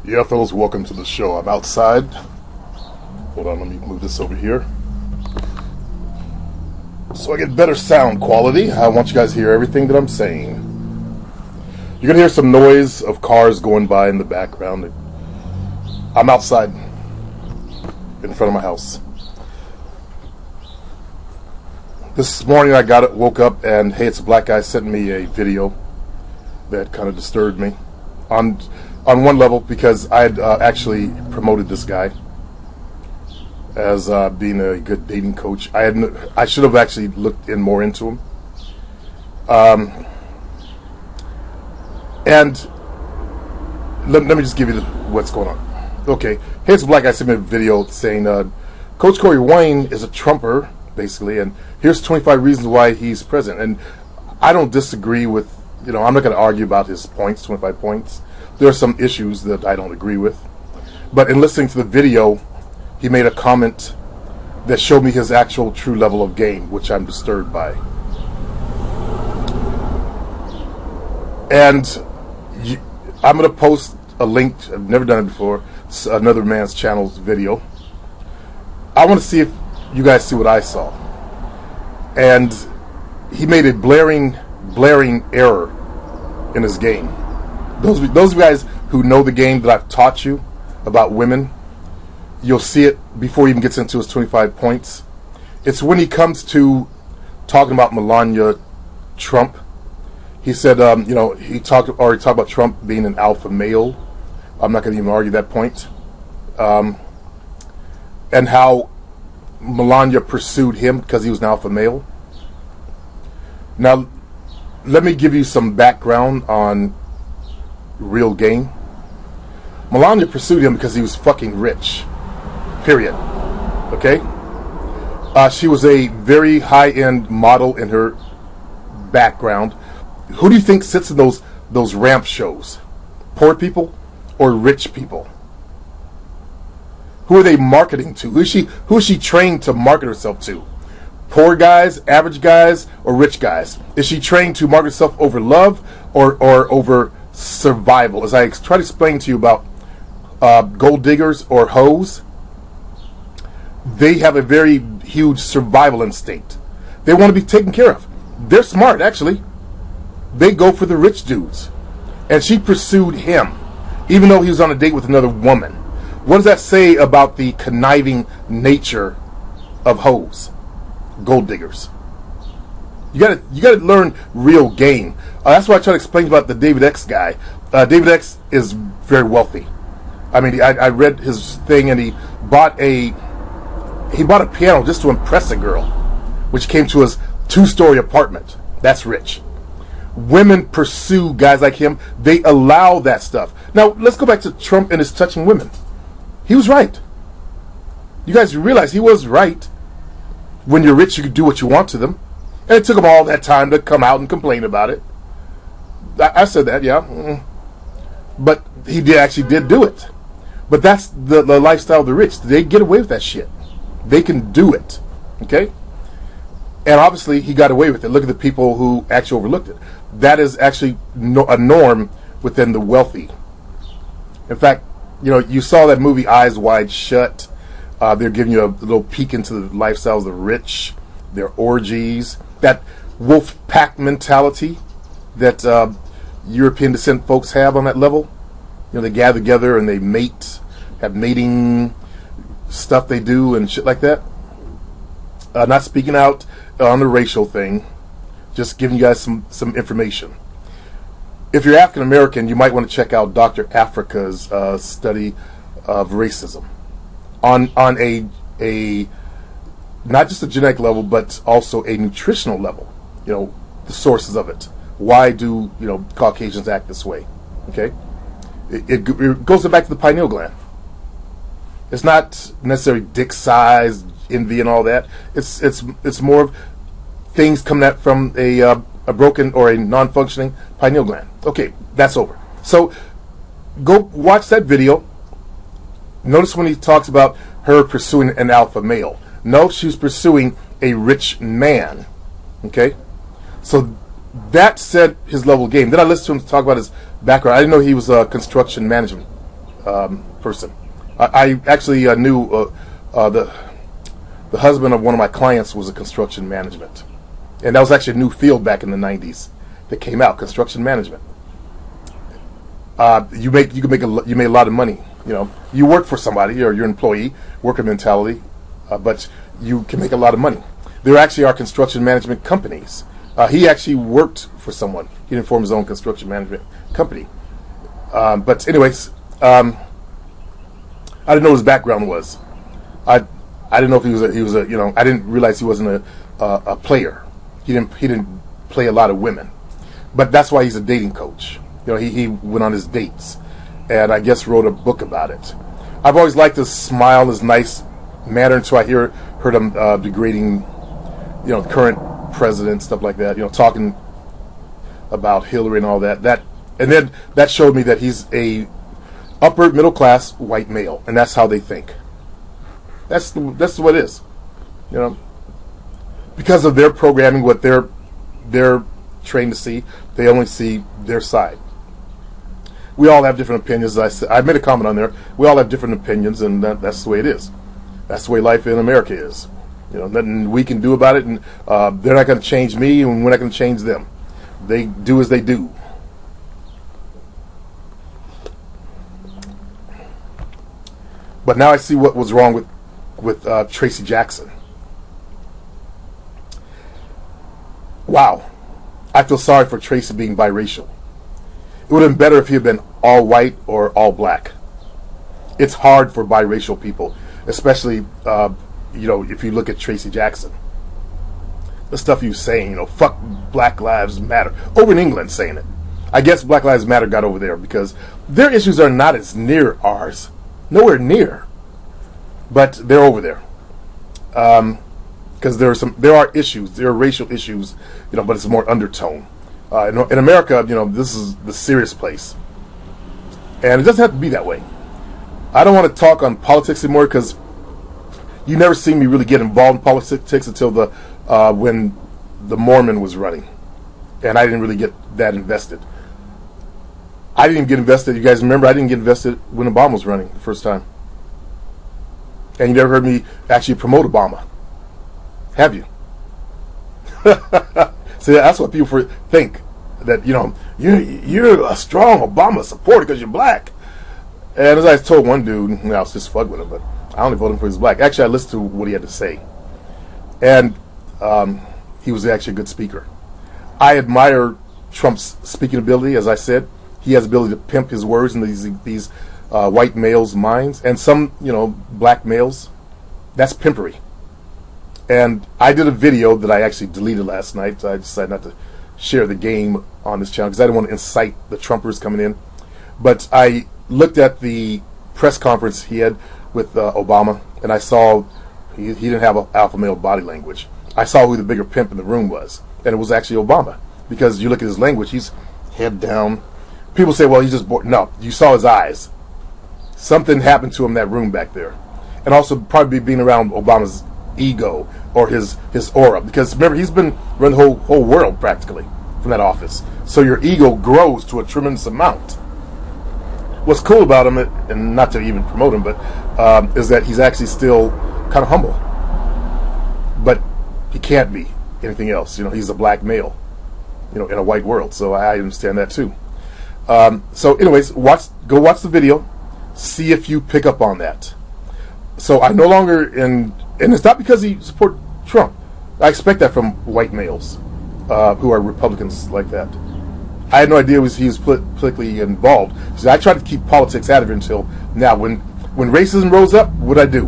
Yeah, fellas, welcome to the show. I'm outside. Hold on, let me move this over here so I get better sound quality. I want you guys to hear everything that I'm saying. You're going to hear some noise of cars going by in the background. I'm outside in front of my house. This morning I woke up and, hey, it's a black guy sent me a video that kind of disturbed me. On one level, because I had actually promoted this guy as being a good dating coach. I should have actually looked in more into him. And let me just give you what's going on. Okay, here's a black guy sent me a video saying Coach Corey Wayne is a Trumper, basically, and here's 25 reasons why he's president. And I don't disagree with, I'm not going to argue about his points, 25 points. There are some issues that I don't agree with. But in listening to the video, he made a comment that showed me his actual true level of game, which I'm disturbed by. And I'm going to post a link, I've never done it before, it's another man's channel's video. I want to see if you guys see what I saw. And he made a blaring error in his game. Those guys who know the game that I've taught you about women, you'll see it before he even gets into his 25 points. It's when he comes to talking about Melania Trump. He said, he talked about Trump being an alpha male. I'm not going to even argue that point. And how Melania pursued him because he was an alpha male. Now, let me give you some background on real game. Melania pursued him because he was fucking rich. Period. Okay? She was a very high-end model in her background. Who do you think sits in those ramp shows? Poor people or rich people? Who are they marketing to? Who is she trained to market herself to? Poor guys, average guys, or rich guys? Is she trained to market herself over love or over survival? As I try to explain to you about gold diggers or hoes, they have a very huge survival instinct. They want to be taken care of. They're smart, actually. They go for the rich dudes. And she pursued him, even though he was on a date with another woman. What does that say about the conniving nature of hoes? Gold diggers. You gotta learn real game. That's why I try to explain about the David X guy. David X is very wealthy. I mean, I read his thing, and he bought a piano just to impress a girl, which came to his 2-story apartment. That's rich. Women pursue guys like him. They allow that stuff. Now, let's go back to Trump and his touching women. He was right. You guys realize he was right. When you're rich, you can do what you want to them. And it took him all that time to come out and complain about it. I said that, yeah. But he did do it. But that's the lifestyle of the rich. They get away with that shit. They can do it. Okay? And obviously, he got away with it. Look at the people who actually overlooked it. That is actually a norm within the wealthy. In fact, you saw that movie Eyes Wide Shut. They're giving you a little peek into the lifestyles of the rich, their orgies, that wolf pack mentality that European descent folks have on that level. They gather together and they mate, have mating stuff they do and shit like that. Not speaking out on the racial thing, just giving you guys some information. If you're African American, you might want to check out Dr. Africa's study of racism on a not just a genetic level, but also a nutritional level. The sources of it. Why do Caucasians act this way? Okay, it goes back to the pineal gland. It's not necessarily dick size, envy, and all that. It's more of things coming from a broken or a non-functioning pineal gland. Okay, that's over. So go watch that video. Notice when he talks about her pursuing an alpha male. No, she was pursuing a rich man. Okay? So that said his level of game. Then I listened to him talk about his background. I didn't know he was a construction management person. I actually knew the husband of one of my clients was a construction management, and that was actually a new field back in the '90s that came out, construction management. You made a lot of money. You know, you work for somebody or you're an employee, worker mentality, but you can make a lot of money. There actually are construction management companies. He actually worked for someone. He didn't form his own construction management company. But anyways, I didn't know what his background was. I didn't know if he was a I didn't realize he wasn't a player. He didn't play a lot of women. But that's why he's a dating coach. You know, he went on his dates, and I guess wrote a book about it. I've always liked his smile, his nice manner, until I heard him degrading, the current president, stuff like that. Talking about Hillary and all that. And then that showed me that he's a upper middle class white male, and that's how they think. That's what it is. Because of their programming, what they're trained to see, they only see their side. We all have different opinions. I made a comment on there. We all have different opinions, and that's the way it is. That's the way life in America is. Nothing we can do about it, and they're not going to change me, and we're not going to change them. They do as they do. But now I see what was wrong with Tracy Jackson. Wow. I feel sorry for Tracy being biracial. It would have been better if he had been all white or all black. It's hard for biracial people, especially, if you look at Tracy Jackson. The stuff he was saying, fuck Black Lives Matter. Over in England saying it. I guess Black Lives Matter got over there because their issues are not as near ours. Nowhere near. But they're over there. Because there are issues. There are racial issues, but it's more undertone. In America, this is the serious place. And it doesn't have to be that way. I don't want to talk on politics anymore because you never see me really get involved in politics until when the Mormon was running. And I didn't really get that invested. I didn't even get invested. You guys remember I didn't get invested when Obama was running the first time. And you never heard me actually promote Obama. Have you? See, that's what people think. That, you're a strong Obama supporter because you're black. And as I told one dude, I was just fucking with him, but I only voted for his black. Actually, I listened to what he had to say. And he was actually a good speaker. I admire Trump's speaking ability, as I said. He has the ability to pimp his words in these white males' minds. And some, black males, that's pimpery. And I did a video that I actually deleted last night. So I decided not to share the game on this channel because I didn't want to incite the Trumpers coming in. But I looked at the press conference he had with Obama, and I saw he didn't have an alpha male body language. I saw who the bigger pimp in the room was, and it was actually Obama. Because you look at his language, he's head down. People say, well, he's just bored. No, you saw his eyes. Something happened to him in that room back there. And also probably being around Obama's ego or his aura, because remember, he's been running the whole world practically from that office. So your ego grows to a tremendous amount. What's cool about him, and not to even promote him, but is that he's actually still kind of humble. But he can't be anything else. He's a black male, in a white world. So I understand that too. So anyways, go watch the video, see if you pick up on that. So I no longer, and it's not because he support Trump. I expect that from white males who are Republicans like that. I had no idea he was politically involved. So I tried to keep politics out of it until now. When racism rose up, what I do?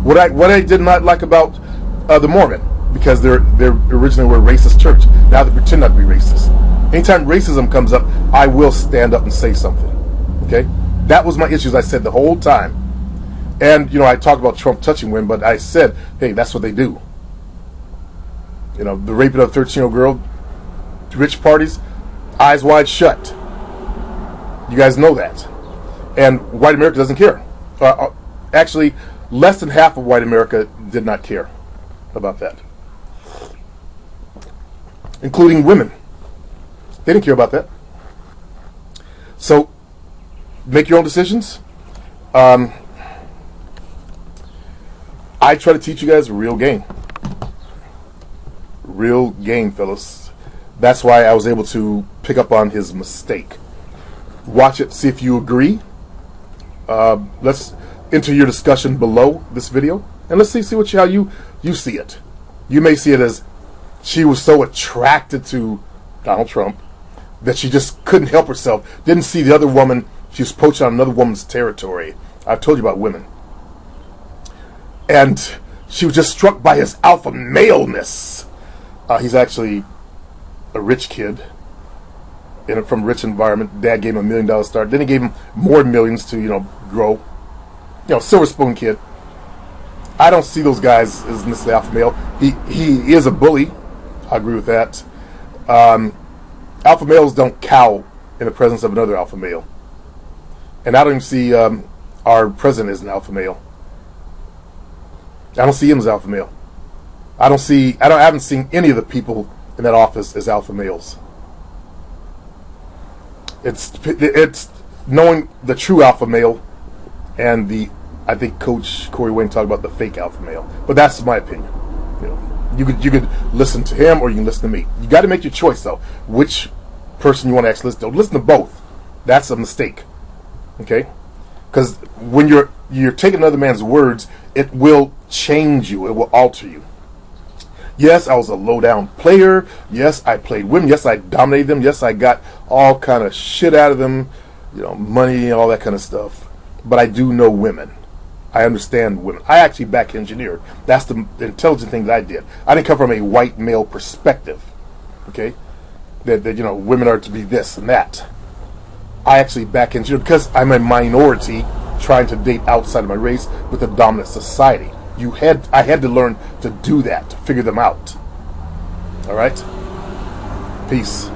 What I did not like about the Mormon, because they originally were a racist church. Now they pretend not to be racist. Anytime racism comes up, I will stand up and say something. Okay, that was my issues. I said the whole time. And, I talked about Trump touching women, but I said, hey, that's what they do. The raping of a 13-year-old girl, rich parties, eyes wide shut. You guys know that. And white America doesn't care. Actually, less than half of white America did not care about that. Including women. They didn't care about that. So, make your own decisions. I try to teach you guys real game. Real game, fellas. That's why I was able to pick up on his mistake. Watch it, see if you agree. Let's enter your discussion below this video, and let's see how you see it. You may see it as she was so attracted to Donald Trump that she just couldn't help herself. Didn't see the other woman. She was poaching on another woman's territory. I've told you about women. And she was just struck by his alpha maleness. He's actually a rich kid from a rich environment. Dad gave him $1 million start. Then he gave him more millions to, grow. Silver spoon kid. I don't see those guys as necessarily alpha male. He is a bully. I agree with that. Alpha males don't cow in the presence of another alpha male. And I don't even see our president as an alpha male. I don't see him as alpha male. I haven't seen any of the people in that office as alpha males. It's knowing the true alpha male, and I think Coach Corey Wayne talked about the fake alpha male. But that's my opinion. You could listen to him or you can listen to me. You got to make your choice though. Which person you want to actually listen to? Listen to both. That's a mistake. Okay? Because when you're taking another man's words, it will change you. It will alter you. Yes, I was a low-down player. Yes, I played women. Yes, I dominated them. Yes, I got all kind of shit out of them, money and all that kind of stuff. But I do know women. I understand women. I actually back engineered. That's the intelligent thing that I did. I didn't come from a white male perspective. Okay, that women are to be this and that. I actually back engineered because I'm a minority trying to date outside of my race with a dominant society. I had to learn to do that, to figure them out. All right? Peace.